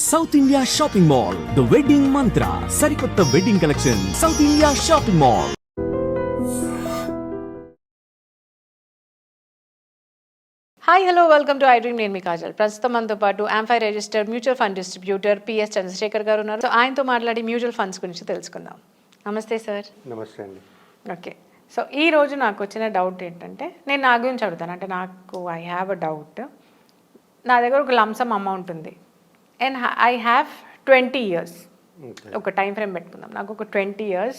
South India shopping mall the wedding mantra సరికొత్త wedding collection south India shopping mall. Hi hello welcome to I dream. నేను మీ కాజల్. ప్రస్తుతం మనతో పాటు AMFI registered mutual fund distributor PS Chandrashekhar garu ఉన్నారు. So ఆయనతో మాట్లాడి మ్యూచువల్ ఫండ్స్ గురించి తెలుసుకుందాం. నమస్తే సార్. నమస్తే అండి. ఓకే, సో ఈ రోజు నాకు వచ్చిన డౌట్ ఏంటంటే, నేను నా గురించి అడుగుతాను. అంటే నాకు ఐ హ్యావ్ అ డౌట్. నా దగ్గర ఒక లంసమ్ అమౌంట్ ఉంది అండ్ ఐ హ్యావ్ 20 years. ఒక టైం ఫ్రేమ్ పెట్టుకుందాం. నాకు ఒక 20 years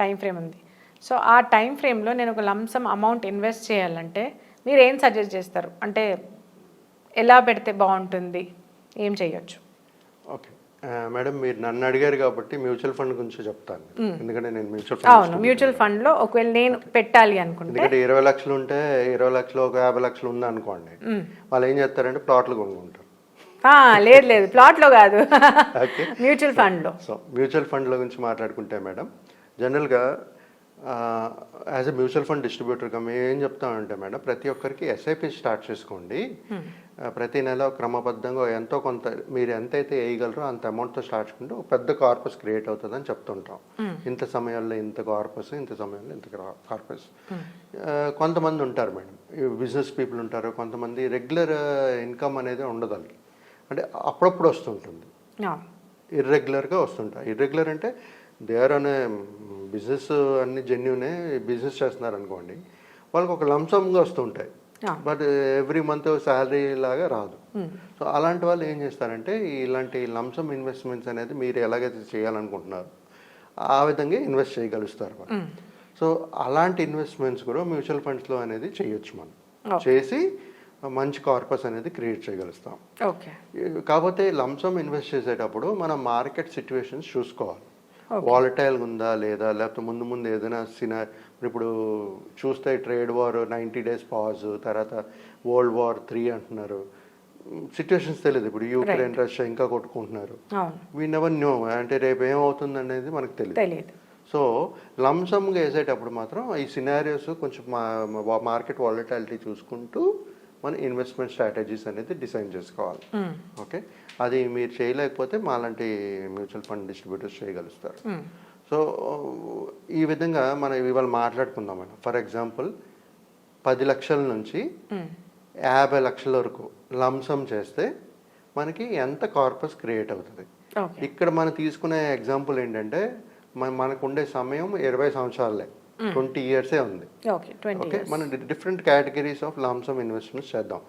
టైం ఫ్రేమ్ ఉంది. సో ఆ టైం ఫ్రేమ్లో నేను ఒక లంసమ్ అమౌంట్ ఇన్వెస్ట్ చేయాలంటే మీరు ఏం సజెస్ట్ చేస్తారు? అంటే ఎలా పెడితే బాగుంటుంది, ఏం చేయొచ్చు? ఓకే మేడం, మీరు నన్ను అడిగారు కాబట్టి మ్యూచువల్ ఫండ్ గురించి చెప్తాను. ఎందుకంటే నేను మ్యూచువల్ ఫండ్లో ఒకవేళ నేను పెట్టాలి అనుకుంటే, ఎందుకంటే 20 లక్షలు ఉంటే 20 లక్షలు ఒక 50 లక్షలు ఉంది అనుకోండి, వాళ్ళు ఏం చేస్తారంటే ప్లాట్లు కొనుక్కుంటారు. లేదు ప్లాట్లో కాదు, మ్యూచువల్ ఫండ్లో. సో మ్యూచువల్ ఫండ్ల గురించి మాట్లాడుకుంటే మేడం, జనరల్గా యాజ్ ఎ మ్యూచువల్ ఫండ్ డిస్ట్రిబ్యూటర్గా మేము ఏం చెప్తామంటే మేడం, ప్రతి ఒక్కరికి ఎస్ఐపి స్టార్ట్ చేసుకోండి. ప్రతి నెల క్రమబద్ధంగా ఎంతో కొంత మీరు ఎంతైతే వేయగలరో అంత అమౌంట్తో స్టార్ట్ చేసుకుంటే ఒక పెద్ద కార్పస్ క్రియేట్ అవుతుందని చెప్తుంటాం. ఇంత సమయంలో ఇంత కార్పస్, ఇంత సమయంలో ఇంత కార్పస్. కొంతమంది ఉంటారు మేడం, బిజినెస్ పీపుల్ ఉంటారు, కొంతమంది రెగ్యులర్ ఇన్కమ్ అనేది ఉండదు వాళ్ళకి. అంటే అప్పుడప్పుడు వస్తుంటుంది, ఇర్రెగ్యులర్గా వస్తుంటాయి. ఇర్రెగ్యులర్ అంటే దే ఆర్ అనే బిజినెస్ అన్ని జెన్యునే బిజినెస్ చేస్తున్నారు అనుకోండి, వాళ్ళకి ఒక లంసంగా వస్తుంటాయి, బట్ ఎవ్రీ మంత్ శాలరీ లాగా రాదు. సో అలాంటి వాళ్ళు ఏం చేస్తారంటే, ఇలాంటి లంసమ్ ఇన్వెస్ట్మెంట్స్ అనేది మీరు ఎలాగైతే చేయాలనుకుంటున్నారో ఆ విధంగా ఇన్వెస్ట్ చేయగలుగుతారు వాళ్ళు. సో అలాంటి ఇన్వెస్ట్మెంట్స్ కూడా మ్యూచువల్ ఫండ్స్లో అనేది చేయొచ్చు. మనం చేసి మంచి కార్పస్ అనేది క్రియేట్ చేయగలుగుతాం. కాకపోతే లంసమ్ ఇన్వెస్ట్ చేసేటప్పుడు మనం మార్కెట్ సిచ్యువేషన్స్ చూసుకోవాలి. వాలటైల్ ఉందా లేదా, లేకపోతే ముందు ఏదైనా ఇప్పుడు చూస్తే ట్రేడ్ వార్ 90 days పాజ్, తర్వాత వరల్డ్ వార్ 3 అంటున్నారు. సిచ్యువేషన్స్ తెలియదు. ఇప్పుడు యూక్రెయిన్ రష్యా ఇంకా కొట్టుకుంటున్నారు. వీ నెవర్ న్యూ, అంటే రేపు ఏమవుతుంది అనేది మనకు తెలియదు. సో లంసమ్గా వేసేటప్పుడు మాత్రం ఈ సినారియోస్ కొంచెం మార్కెట్ వాలటాలిటీ చూసుకుంటూ మన ఇన్వెస్ట్మెంట్ స్ట్రాటజీస్ అనేది డిజైన్ చేసుకోవాలి. ఓకే, అది మీరు చేయలేకపోతే మాలాంటి మ్యూచువల్ ఫండ్ డిస్ట్రిబ్యూటర్స్ చేయగలుగుతారు. సో ఈ విధంగా మనం ఇవాళ మాట్లాడుకుందాం మనం. ఫర్ ఎగ్జాంపుల్ 10 లక్షల నుంచి 50 లక్షల వరకు లంసమ్ చేస్తే మనకి ఎంత కార్పస్ క్రియేట్ అవుతుంది. ఇక్కడ మనం తీసుకునే ఎగ్జాంపుల్ ఏంటంటే, మనకు ఉండే సమయం 20 సంవత్సరాలే, 20 years ఉంది. ఓకే, మనం different categories of lump sum investments చేద్దాం.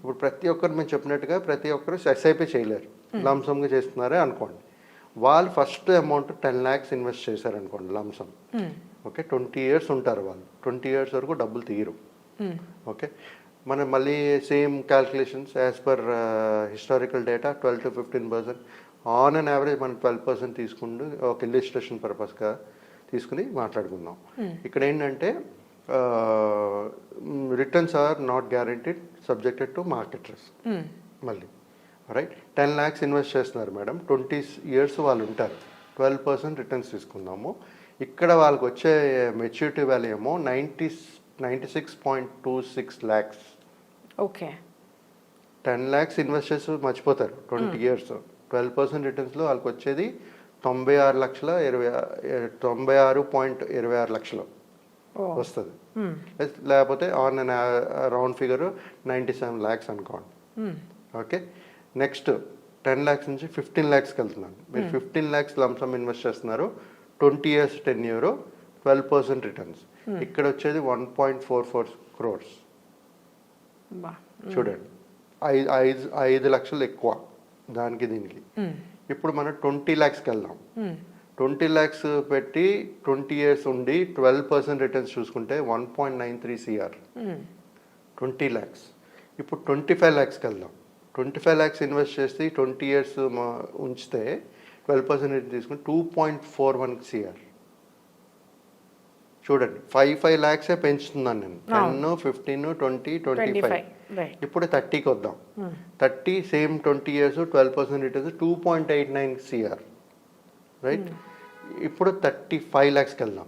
ఇప్పుడు ప్రతి ఒక్కరు మేము చెప్పినట్టుగా ప్రతి ఒక్కరు ఎస్ఐపి చేయలేరు, లంసమ్గా చేస్తున్నారే అనుకోండి. వాళ్ళు ఫస్ట్ అమౌంట్ 10 lakhs ఇన్వెస్ట్ చేశారనుకోండి లంసమ్. ఓకే, 20 years ఉంటారు వాళ్ళు, 20 years వరకు డబ్బులు తీయరు. ఓకే, మనం మళ్ళీ same calculations as per historical data 12 to 15% on an average మనం 12% తీసుకుంటూ ఒక ఇల్లిస్ట్రేషన్ పర్పస్గా తీసుకుని మాట్లాడుకుందాం. ఇక్కడ ఏంటంటే returns are not guaranteed, subjected to market risk. మళ్ళీ రైట్, 10 lakhs ఇన్వెస్ట్ చేస్తున్నారు మేడం, 20 years వాళ్ళు ఉంటారు, 12% రిటర్న్స్ తీసుకుందాము. ఇక్కడ వాళ్ళకి వచ్చే మెచ్యూరిటీ వాల్యూ ఏమో 96.26 lakhs. ఓకే, 10 lakhs ఇన్వెస్ట్ చేసి మర్చిపోతారు 20 years. 12% రిటర్న్స్లో వాళ్ళకి వచ్చేది 96.26 లక్షలు వస్తుంది. లేకపోతే on an round figure 97 lakhs అనుకోండి. ఓకే, నెక్స్ట్ 10 lakhs నుంచి 15 lakhsకి వెళ్తున్నాను. మీరు 15 lakhs లంసమ్ ఇన్వెస్ట్ చేస్తున్నారు, 20 years 10 year, 12% రిటర్న్స్. ఇక్కడ వచ్చేది 1.44 crores. చూడండి, 5 లక్షలు ఎక్కువ దానికి దీనికి. ఇప్పుడు మనం 20 lakhsకి వెళ్దాం. 20 lakhs పెట్టి 20 years ఉండి 12% రిటర్న్స్ చూసుకుంటే 1.93 crore. 20 lakhs. ఇప్పుడు 25 lakhsకి వెళ్దాం. 25 lakhs ఇన్వెస్ట్ చేసి 20 years ఉంచితే 12% రిటర్న్ తీసుకుంటే 2.41 crore. చూడండి, 5 lakhs పెంచుతున్నాను నేను. 10, 15, 20, 25. ఇప్పుడు 30కి వద్దాం. 30 same 20 years 12% returns 2.89 crore. Right, ఇప్పుడు 35 lakhsకి వెళ్దాం.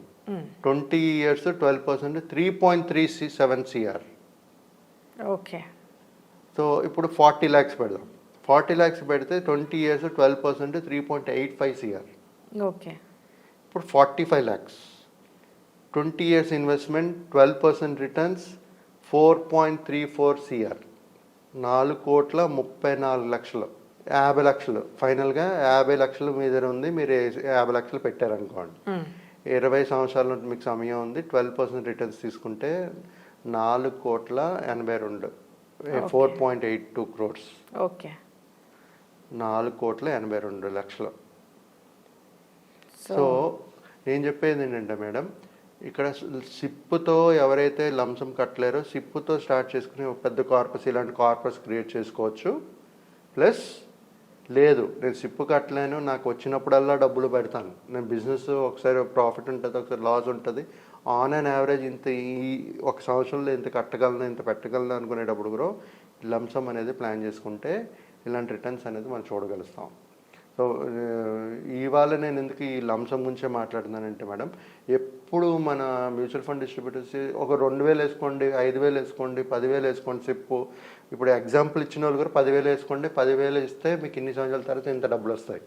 20 years 12% 3.37 crore. ఓకే, సో ఇప్పుడు 40 lakhs పెడదాం. 40 lakhs పెడితే 20 years 12% 3.85 CR. ఓకే. ఇప్పుడు 45 lakhs 20 years investment 12% returns 4.34 CR. 4,34,00,000 50 లక్షలు ఫైనల్గా 50 లక్షలు మీ దగ్గర ఉంది, మీరు 50 లక్షలు పెట్టారనుకోండి, 20 సంవత్సరాల మీకు సమయం ఉంది, 12% రిటర్న్స్ తీసుకుంటే 4,82,00,000 4.82 crores. ఓకే. 4,82,00,000. సో నేను చెప్పేది ఏంటంటే మేడం, ఇక్కడ సిప్పుతో ఎవరైతే లంసం కట్టలేరో సిప్పుతో స్టార్ట్ చేసుకుని ఒక పెద్ద కార్పస్ ఇలాంటి కార్పస్ క్రియేట్ చేసుకోవచ్చు. ప్లస్ లేదు నేను సిప్పు కట్టలేను, నాకు వచ్చినప్పుడల్లా డబ్బులు పెడతాను, నేను బిజినెస్ ఒకసారి ప్రాఫిట్ ఉంటుంది ఒకసారి లాస్ ఉంటుంది, ఆన్ అండ్ యావరేజ్ ఇంత ఈ ఒక సంవత్సరంలో ఇంత కట్టగలను ఇంత పెట్టగలను అనుకునేటప్పుడు కూడా లంసం అనేది ప్లాన్ చేసుకుంటే ఇలాంటి రిటర్న్స్ అనేది మనం చూడగలుగుతాం. సో ఇవాళ నేను ఎందుకు ఈ లంసం గురించే మాట్లాడుతున్నానంటే మేడం, ఎప్పుడు మన మ్యూచువల్ ఫండ్ డిస్ట్రిబ్యూటర్స్ ఒక 2,000 వేసుకోండి, 5,000 వేసుకోండి, 10,000 వేసుకోండి సిప్పు. ఇప్పుడు ఎగ్జాంపుల్ ఇచ్చిన వాళ్ళు కూడా 10,000 వేసుకోండి, 10,000 ఇస్తే మీకు ఇన్ని సంవత్సరాల తర్వాత ఇంత డబ్బులు వస్తాయి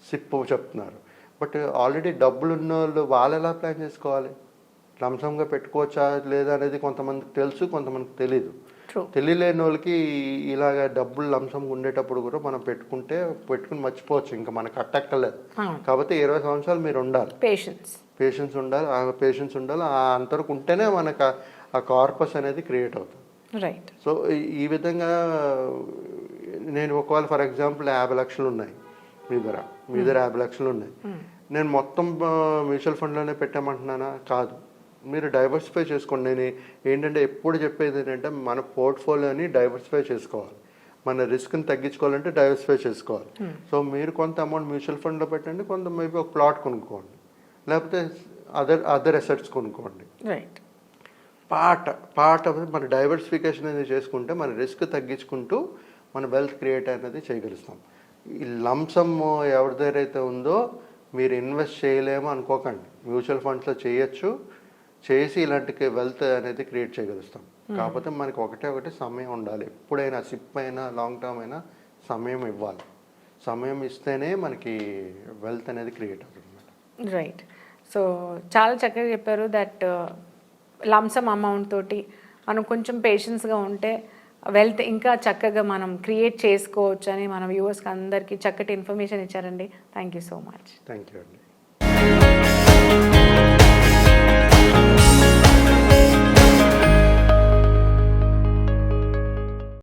సిప్పు చెప్తున్నారు. బట్ ఆల్రెడీ డబ్బులు ఉన్న వాళ్ళు వాళ్ళు ఎలా ప్లాన్ చేసుకోవాలి, లంసంగా పెట్టుకోవచ్చా లేదా అనేది కొంతమందికి తెలుసు, కొంతమందికి తెలీదు. తెలియలేని వాళ్ళకి ఇలాగ డబ్బులు లంసం ఉండేటప్పుడు కూడా మనం పెట్టుకుని మర్చిపోవచ్చు, ఇంకా మనకు కట్టక్కర్లేదు. కాబట్టి 20 సంవత్సరాలు మీరు ఉండాలి, పేషెన్స్ ఉండాలి. అంతవరకు ఉంటేనే మనకు ఆ కార్పస్ అనేది క్రియేట్ అవుతుంది. రైట్. సో ఈ విధంగా నేను ఒకవేళ ఫర్ ఎగ్జాంపుల్ 50 లక్షలు ఉన్నాయి మీ దగ్గర 50 లక్షలు ఉన్నాయి, నేను మొత్తం మ్యూచువల్ ఫండ్లోనే పెట్టామంటున్నానా? కాదు, మీరు డైవర్సిఫై చేసుకోండి. నేను ఏంటంటే ఎప్పుడు చెప్పేది ఏంటంటే మన పోర్ట్ఫోలియోని డైవర్సిఫై చేసుకోవాలి, మన రిస్క్ని తగ్గించుకోవాలంటే డైవర్సిఫై చేసుకోవాలి. సో మీరు కొంత అమౌంట్ మ్యూచువల్ ఫండ్లో పెట్టండి, కొంత మేబీ ఒక ప్లాట్ కొనుక్కోండి, లేకపోతే అదర్ అసెట్స్ కొనుక్కోండి. రైట్. పార్ట్ మన డైవర్సిఫికేషన్ అనేది చేసుకుంటే మన రిస్క్ తగ్గించుకుంటూ మన వెల్త్ క్రియేట్ అనేది చేయగలుగుతాం. ఈ లంసమ్ ఎవరి దగ్గర అయితే ఉందో మీరు ఇన్వెస్ట్ చేయలేమో అనుకోకండి, మ్యూచువల్ ఫండ్స్లో చేయొచ్చు, చేసి ఇలాంటి వెల్త్ అనేది క్రియేట్ చేయగలుగుతాం. కాకపోతే మనకి ఒకటే సమయం ఉండాలి, ఎప్పుడైనా సిప్ అయినా లాంగ్ టర్మ్ అయినా సమయం ఇవ్వాలి. సమయం ఇస్తేనే మనకి వెల్త్ అనేది క్రియేట్ అవుతుంది. రైట్. సో చాలా చక్కగా చెప్పారు దట్ లంసమ్ అమౌంట్ తోటి మనం కొంచెం పేషెన్స్గా ఉంటే వెల్త్ ఇంకా చక్కగా మనం క్రియేట్ చేసుకోవచ్చు అని మన వ్యూవర్స్కి అందరికీ చక్కటి ఇన్ఫర్మేషన్ ఇచ్చారండి. Thank you so much. Thank you అండి.